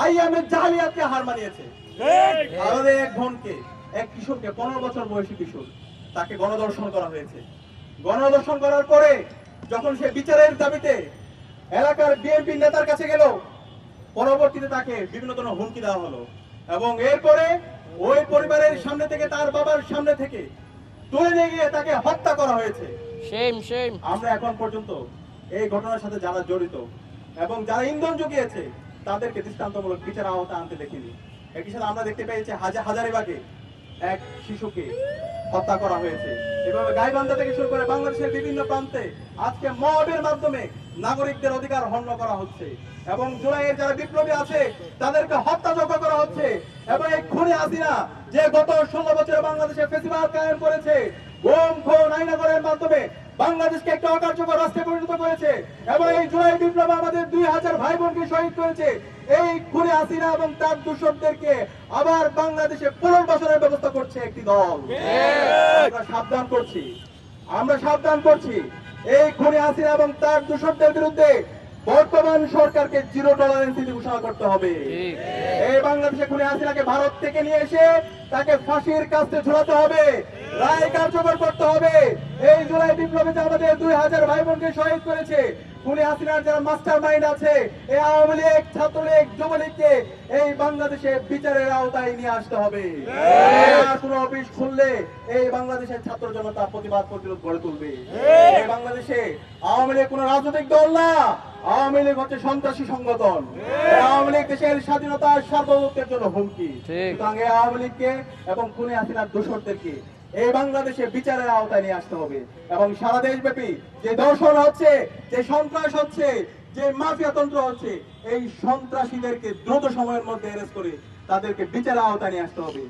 IMA জালিয়াতকে হার মানিয়েছে। আমাদের এক বোনকে, এক কিশোরকে, 15 বছর বয়সী কিশোর, তাকে গণধর্ষণ করা হয়েছে। গণধর্ষণ করার পরে যখন সে বিচারের দাবিতে এলাকার বিএনপি নেতার কাছে গেল, পরবর্তীতে তাকে বিভিন্ন ধরনের হুমকি দেওয়া হলো এবং এরপরে ওই পরিবারের সামনে থেকে, তার বাবার সামনে থেকে তুলে নিয়ে গিয়ে তাকে হত্যা করা হয়েছে। আমরা এখন পর্যন্ত এই ঘটনার সাথে যারা জড়িত এবং যারা ইন্ধন জুগিয়েছে তাদেরকে দৃষ্টান্তমূলক বিচার আওতায় আনতে দেখিনি। একই সাথে আমরা দেখতে পেয়েছি হাজারিবাগে এক শিশুকে হত্যা করা হয়েছে। এভাবে গাইবান্ধা থেকে শুরু করে বাংলাদেশের বিভিন্ন প্রান্তে আজকে মবের মাধ্যমে নাগরিকদের অধিকার হরণ করা হচ্ছে এবং জুলাইয়ের যারা বিপ্লবী আছে তাদেরকে হত্যাযজ্ঞ করা হচ্ছে। এবং এই খুনি হাসিনা যে গত 16 বছরে বাংলাদেশে ফেসিবাদ কায়েম করেছে, গুম খুন আইনাগরের মাধ্যমে বাংলাদেশকে একটা অকার্যকর রাষ্ট্রে পরিণত করেছে এবং এই জুলাই বিপ্লব আমাদের 2000 ভাই বোনকে শহীদ করেছে। এই খুনি হাসিনা এবং তার দূষকদেরকে আবার বাংলাদেশে পুনর্বাসনের ব্যবস্থা করছে একটি দল। আমরা সাবধান করছি এই খুনি হাসিনা এবং তার দূষকদের বিরুদ্ধে বর্তমান সরকারকে জিরো টলারেন্স নীতি ঘোষণা করতে হবে। এই বাংলাদেশে খুনি হাসিনাকে ভারত থেকে নিয়ে এসে তাকে ফাঁসির কাস্তে ঝুলাতে হবে, রায় কার্যকর করতে হবে। এই জুলাই বিপ্লবে আমাদের 2000 ভাই বোনকে শহীদ করেছে খুনি হাসিনার যারা মাস্টার মাইন্ড আছে, এই আওয়ামী লীগ, ছাত্রলীগ, যুবলীগকে এই বাংলাদেশে বিচারের আওতায় নিয়ে আসতে হবে। কোনো অফিস খুললে এই বাংলাদেশের ছাত্র জনতা প্রতিবাদ প্রতিরোধ গড়ে তুলবে। এই বাংলাদেশে আওয়ামী লীগ কোন রাজনৈতিক দল না, আওয়ামী লীগ হচ্ছে সন্ত্রাসী সংগঠন। আওয়ামী লীগ দেশের স্বাধীনতা সার্বভৌমত্বের জন্য হুমকি। সুতরাং এই আওয়ামী লীগকে এবং খুনি হাসিনার দোষরদেরকে এই বাংলাদেশে বিচারের আওতায় নিয়ে আসতে হবে এবং সারা দেশব্যাপী যে দর্শন হচ্ছে, যে সন্ত্রাস হচ্ছে, যে মাফিয়া তন্ত্র হচ্ছে, এই সন্ত্রাসীদেরকে দ্রুত সময়ের মধ্যে অ্যারেস্ট করে তাদেরকে বিচারের আওতায় নিয়ে আসতে হবে।